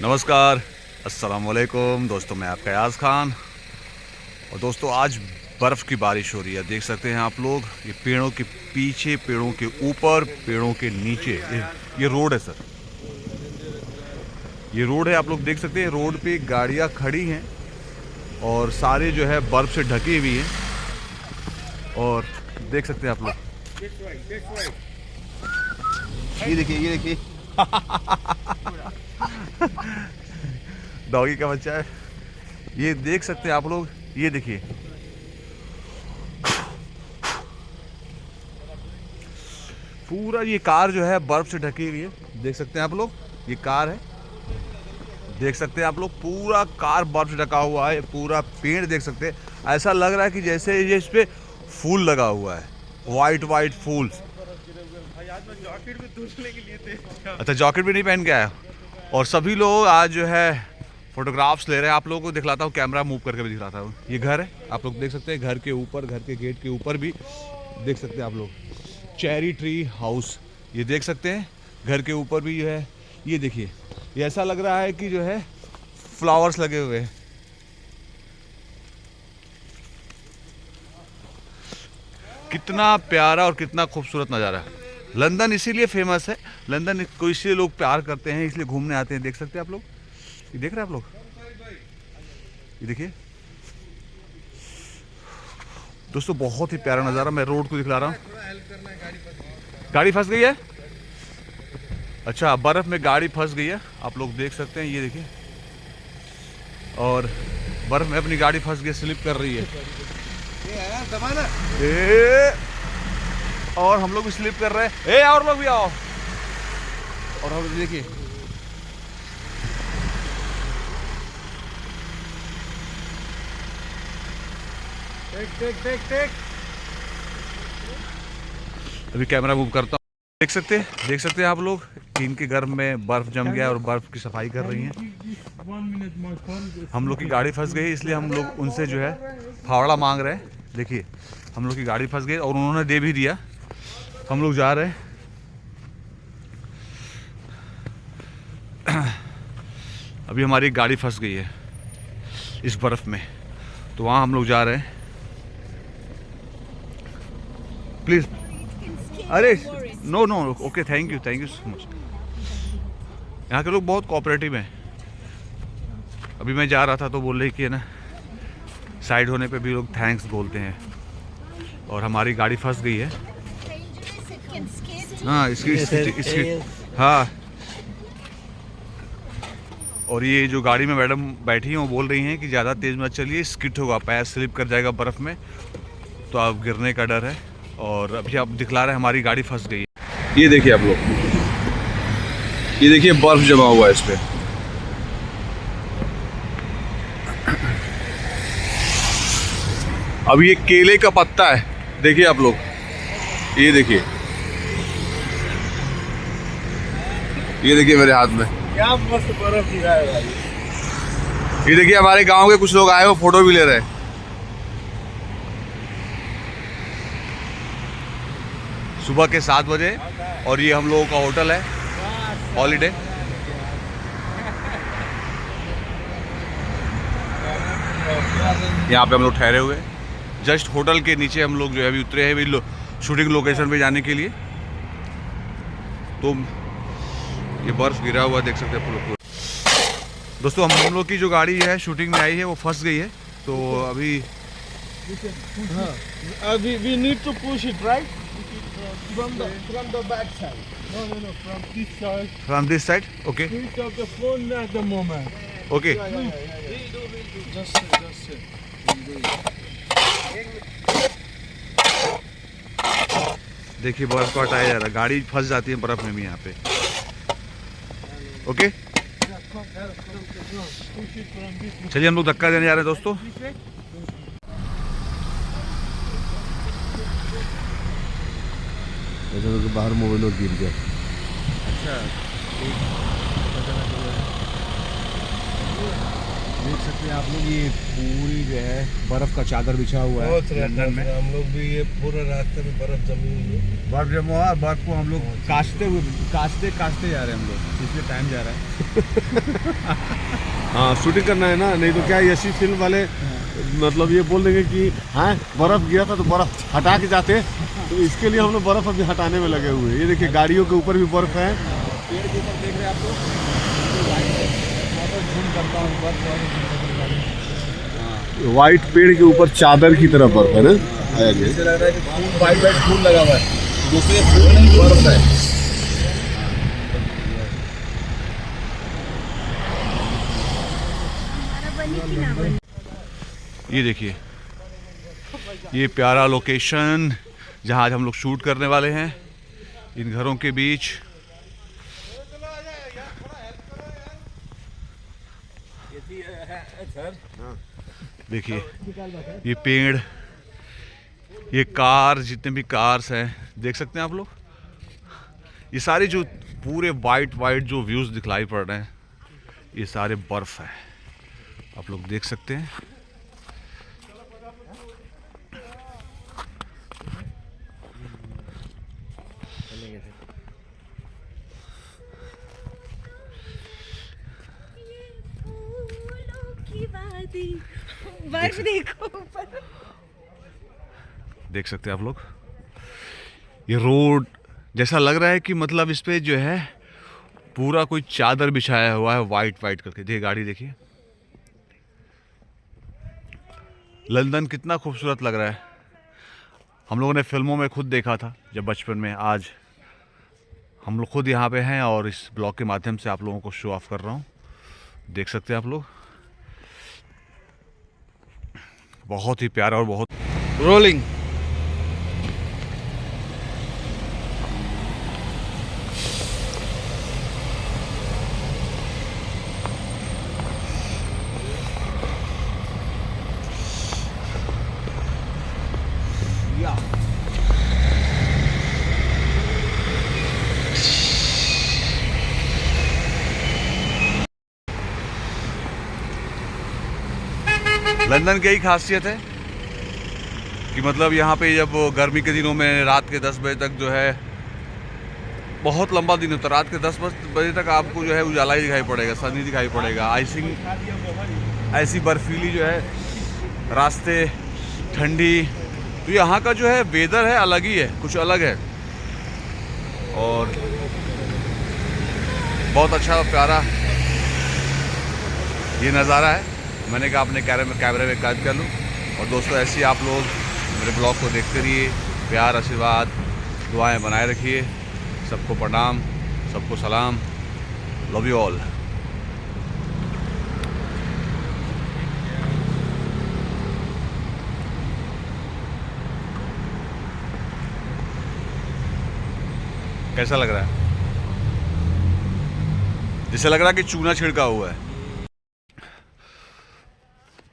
नमस्कार, अस्सलाम वालेकुम दोस्तों। मैं आपका याज़ खान। और दोस्तों आज बर्फ़ की बारिश हो रही है, देख सकते हैं आप लोग। ये पेड़ों के पीछे, पेड़ों के ऊपर, पेड़ों के नीचे ये रोड है सर। ये रोड है, आप लोग देख सकते हैं। रोड पे गाड़ियाँ खड़ी हैं और सारे जो है बर्फ़ से ढकी हुई हैं। और देख सकते हैं आप लोग, ये देखिए, ये देखिए डॉगी का बच्चा है। ये देख सकते हैं आप लोग, ये देखिए। पूरा ये कार जो है बर्फ से ढकी हुई है, देख सकते हैं आप लोग। ये कार है, देख सकते हैं आप लोग। पूरा कार बर्फ से ढका हुआ है। पूरा पेड़ देख सकते हैं। ऐसा लग रहा है कि जैसे ये इस पे फूल लगा हुआ है, वाइट वाइट फूल। जॉकेट भी दूसरे के लिए थे। अच्छा, जॉकेट भी नहीं पहन के आया। और सभी लोग आज जो है फोटोग्राफ्स ले रहे हैं। आप लोगों को दिखलाता हूँ, कैमरा मूव करके भी दिखलाता हूँ। ये घर है, आप लोग देख सकते हैं। घर के ऊपर, घर के गेट के ऊपर भी देख सकते हैं आप लोग, चेरी ट्री हाउस, ये देख सकते हैं। घर के ऊपर भी जो है, ये देखिए। ये ऐसा लग रहा है कि जो है फ्लावर्स लगे हुए हैं। कितना प्यारा और कितना खूबसूरत नज़ारा है। लंदन इसीलिए फेमस है। लंदन को इसलिए लोग प्यार करते हैं, इसलिए घूमने आते हैं। देख सकते हैं आप लोग, ये देख रहे हैं आप लोग, ये देखिए दोस्तों, बहुत ही प्यारा नज़ारा। मैं रोड को दिखला रहा हूँ। गाड़ी फंस गई है। अच्छा, बर्फ़ में गाड़ी फंस गई है, आप लोग देख सकते हैं। ये देखिए, और बर्फ़ में अपनी गाड़ी फंस गई, स्लिप कर रही है। ए, और हम लोग भी स्लिप कर रहे हैं। और लोग भी आओ। और हम देखिए, टेक। अभी कैमरा मूव करता हूँ। देख सकते हैं आप लोग, इनके घर में बर्फ जम गया और बर्फ की सफाई कर रही हैं। हम लोग की गाड़ी फंस गई, इसलिए हम लोग उनसे जो है फावड़ा मांग रहे हैं। देखिए, हम लोग की गाड़ी फंस गई और उन्होंने दे भी दिया। हम लोग जा रहे हैं। अभी हमारी गाड़ी फंस गई है इस बर्फ में, तो वहाँ हम लोग जा रहे हैं। प्लीज़, अरे no no, okay, thank you so much. यहाँ के लोग बहुत कोऑपरेटिव हैं। अभी मैं जा रहा था तो बोल रही कि है ना, साइड होने पे भी लोग थैंक्स बोलते हैं। और हमारी गाड़ी फंस गई है। हाँ, इसकी हाँ। और ये जो गाड़ी में मैडम बैठी हैं वो बोल रही हैं कि ज़्यादा तेज़ मत चलिए, स्किट होगा, पैर स्लिप कर जाएगा बर्फ़ में, तो आप गिरने का डर है। और अभी आप दिखला रहे हैं हमारी गाड़ी फंस गई है। ये देखिए आप लोग, ये देखिए बर्फ़ जमा हुआ है इस पर। अब ये केले का पत्ता है, देखिए आप लोग, ये देखिए, ये देखिए मेरे हाथ में। क्या मस्त बर्फ गिरा है भाई। ये देखिए, हमारे गांव के कुछ लोग आए, वो फोटो भी ले रहे हैं। सुबह के 7 बजे। और ये हम लोगों का होटल है, हॉलीडे। यहाँ पे हम लोग ठहरे हुए हैं। जस्ट होटल के नीचे हम लोग जो है अभी उतरे हैं, अभी शूटिंग लोकेशन पे जाने के लिए। तो ये बर्फ गिरा हुआ देख सकते हैं आप लोग। दोस्तों, हम लोग की जो गाड़ी है शूटिंग में आई है वो फंस गई है, तो अभी we need to push it right from the back side. No, from this side. From this side, okay Switch off the phone at the moment. Okay. Just sit. देखिए बर्फ को हटाया जा रहा है, गाड़ी फंस जाती है बर्फ में भी यहाँ पे। Okay, Push it from this way. चलिए हम लोग धक्का देने जा रहे हैं दोस्तों। ऐसा बाहर मोबाइल और गिर गया। अच्छा, देख सकते हैं आप लोग, ये पूरी जो है बर्फ का चादर बिछा हुआ है बहुत लंदन में। हम लोग भी ये पूरे रास्ते में बर्फ जमी हुई है। बर्फ जमा हुआ, बर्फ को हम लोग काटते जा रहे हैं हम लोग, इसलिए टाइम जा रहा है। हाँ शूटिंग करना है ना, नहीं तो क्या यशी फिल्म वाले मतलब ये बोल देंगे कि हाँ बर्फ गिरा था तो बर्फ हटा के जाते, तो इसके लिए हम लोग बर्फ अभी हटाने में लगे हुए हैं। ये देखिए गाड़ियों के ऊपर भी बर्फ है। पेड़ के ऊपर देख रहे हैं आप लोग, झूम करता हूँ बर्फ। वाइट पेड़ के ऊपर चादर की तरह बर्फ है ना, आया जी। लग रहा है कि फूल वाइट वाइट फूल लगा हुआ है, दूसरे फूल नहीं बर्फ है। ये देखिए, ये प्यारा लोकेशन जहाँ आज हम लोग शूट करने वाले हैं, इन घरों के बीच। देखिए ये पेड़, ये कार, जितने भी कार्स हैं देख सकते हैं आप लोग, ये सारे जो पूरे वाइट वाइट जो व्यूज़ दिखलाई पड़ रहे हैं, ये सारे बर्फ़ है, आप लोग देख सकते हैं। बर्फ देखो ऊपर, देख सकते हैं आप लोग, ये रोड जैसा लग रहा है कि मतलब इस पे जो है पूरा कोई चादर बिछाया हुआ है वाइट वाइट करके। देखिए गाड़ी देखिए, लंदन कितना खूबसूरत लग रहा है। हम लोगों ने फिल्मों में खुद देखा था जब बचपन में, आज हम लोग खुद यहाँ पे हैं और इस ब्लॉग के माध्यम से आप लोगों को शो ऑफ कर रहा हूँ। देख सकते हैं आप लोग, बहुत ही प्यारा और बहुत रोलिंग। लंदन की यही खासियत है कि मतलब यहाँ पे जब गर्मी के दिनों में रात के 10 बजे तक जो है बहुत लंबा दिन होता है, रात के 10 बजे तक आपको जो है उजाला ही दिखाई पड़ेगा, सन ही दिखाई पड़ेगा। आइसिंग ऐसी बर्फीली जो है रास्ते, ठंडी, तो यहाँ का जो है वेदर है अलग ही है, कुछ अलग है और बहुत अच्छा प्यारा ये नज़ारा है। मैंने कहा अपने कैमरे में कैद कर लूँ। और दोस्तों ऐसे ही आप लोग मेरे ब्लॉग को देखते रहिए, प्यार, आशीर्वाद, दुआएं बनाए रखिए। सबको प्रणाम, सबको सलाम, लव यू ऑल। कैसा लग रहा है? जैसे लग रहा है कि चूना छिड़का हुआ है।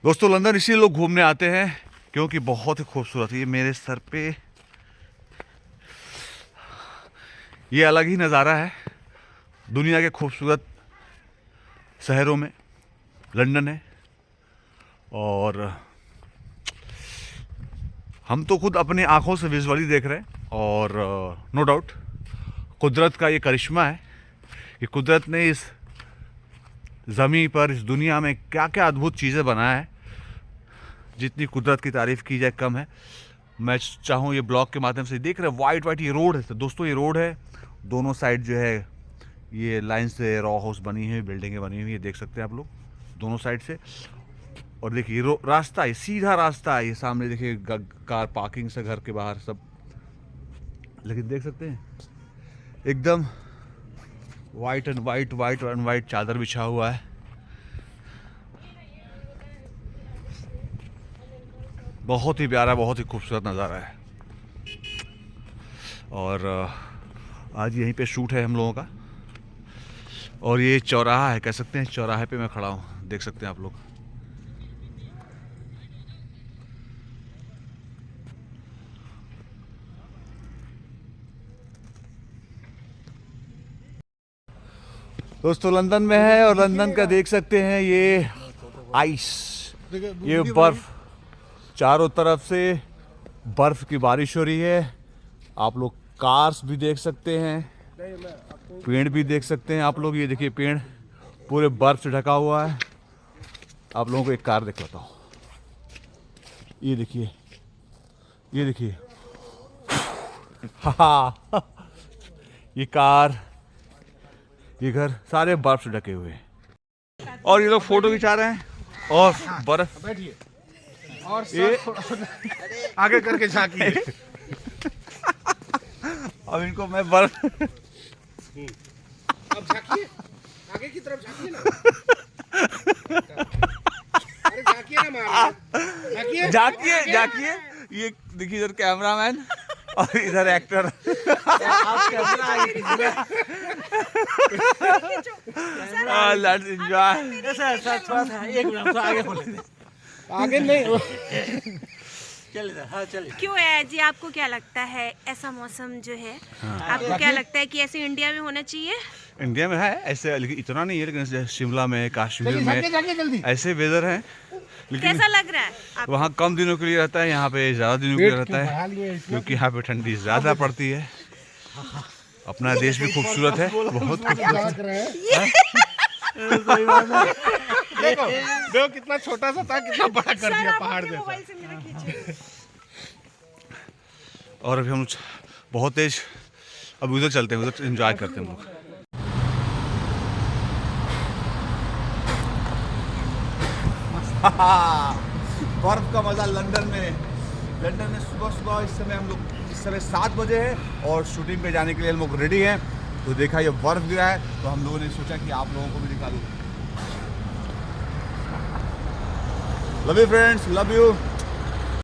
दोस्तों लंदन इसलिए लोग घूमने आते हैं क्योंकि बहुत ही खूबसूरत है। ये मेरे सर पे ये अलग ही नज़ारा है। दुनिया के खूबसूरत शहरों में लंदन है और हम तो खुद अपने आँखों से विजुअली देख रहे हैं और नो डाउट कुदरत का ये करिश्मा है कि कुदरत ने इस ज़मीन पर, इस दुनिया में क्या क्या अद्भुत चीज़ें बनाया है। जितनी कुदरत की तारीफ़ की जाए कम है। मैं चाहूँ ये ब्लॉग के माध्यम से देख रहे हैं वाइट वाइट ये रोड है। तो दोस्तों ये रोड है, दोनों साइड जो है ये लाइन से रॉ हाउस बनी हुई, बिल्डिंगें बनी हुई है, देख सकते हैं आप लोग दोनों साइड से। और देखिए रास्ता है, सीधा रास्ता है, ये सामने देखिए कार पार्किंग से घर के बाहर सब, लेकिन देख सकते हैं एकदम वाइट एंड वाइट चादर बिछा हुआ है। बहुत ही प्यारा, बहुत ही खूबसूरत नज़ारा है। और आज यहीं पे शूट है हम लोगों का। और ये चौराहा है, कह सकते हैं चौराहे पे मैं खड़ा हूँ, देख सकते हैं आप लोग। दोस्तों लंदन में है और लंदन का देख सकते हैं ये आइस, ये बर्फ, चारों तरफ से बर्फ की बारिश हो रही है। आप लोग कार्स भी देख सकते हैं, पेड़ भी देख सकते हैं आप लोग। ये देखिए पेड़ पूरे बर्फ से ढका हुआ है। आप लोगों को एक कार दिखाता हूँ, ये देखिए, ये देखिए, हाँ, ये कार, ये घर सारे बर्फ से ढके हुए हैं। और ये लोग फोटो खिंचा रहे हैं और बर्फ, बैठिए और ये आगे करके झांकिए। अब इनको मैं बर्फ अब झांकिए, आगे की तरफ झांकिए ना। अरे झांकिए ना मार, झांकिए झांकिए झांकिए। ये देखिए इधर कैमरामैन और इधर एक्टर। Let's enjoy. थोड़ा सा एक मिनट आगे बोले, आगे नहीं। चलिए हाँ चलिए। क्यों है जी, आपको क्या लगता है ऐसा मौसम जो है, आपको क्या लगता है कि ऐसे इंडिया में होना चाहिए? इंडिया में है ऐसे, लेकिन इतना नहीं है, लेकिन जैसे शिमला में, कश्मीर में झांकिए जल्दी। ऐसे वेदर है, लेकिन कैसा लग रहा है आपको? वहाँ कम दिनों के लिए रहता है, यहाँ पे ज़्यादा दिनों के लिए रहता बढ़ा है, लिए इसमें। क्योंकि यहाँ पे ठंडी ज़्यादा पड़ती है। अपना देश भी खूबसूरत है, बहुत खूबसूरत। झांक रहे हैं। देखो देखो कितना छोटा सा था, कितना बड़ा कर दिया पहाड़ जैसा। मोबाइल से मेरा खींचिए। और अभी हम बहुत तेज, अब उधर चलते हैं, उधर एंजॉय करते हैं हम लोग। बर्फ का मजा लंदन में सुबह सुबह इस समय 7 बजे है और शूटिंग पे जाने के लिए हम लोग रेडी हैं। तो देखा ये बर्फ गिरा है, तो हम लोगों ने सोचा कि आप लोगों को भी दिखा दूं। Love you friends, love you.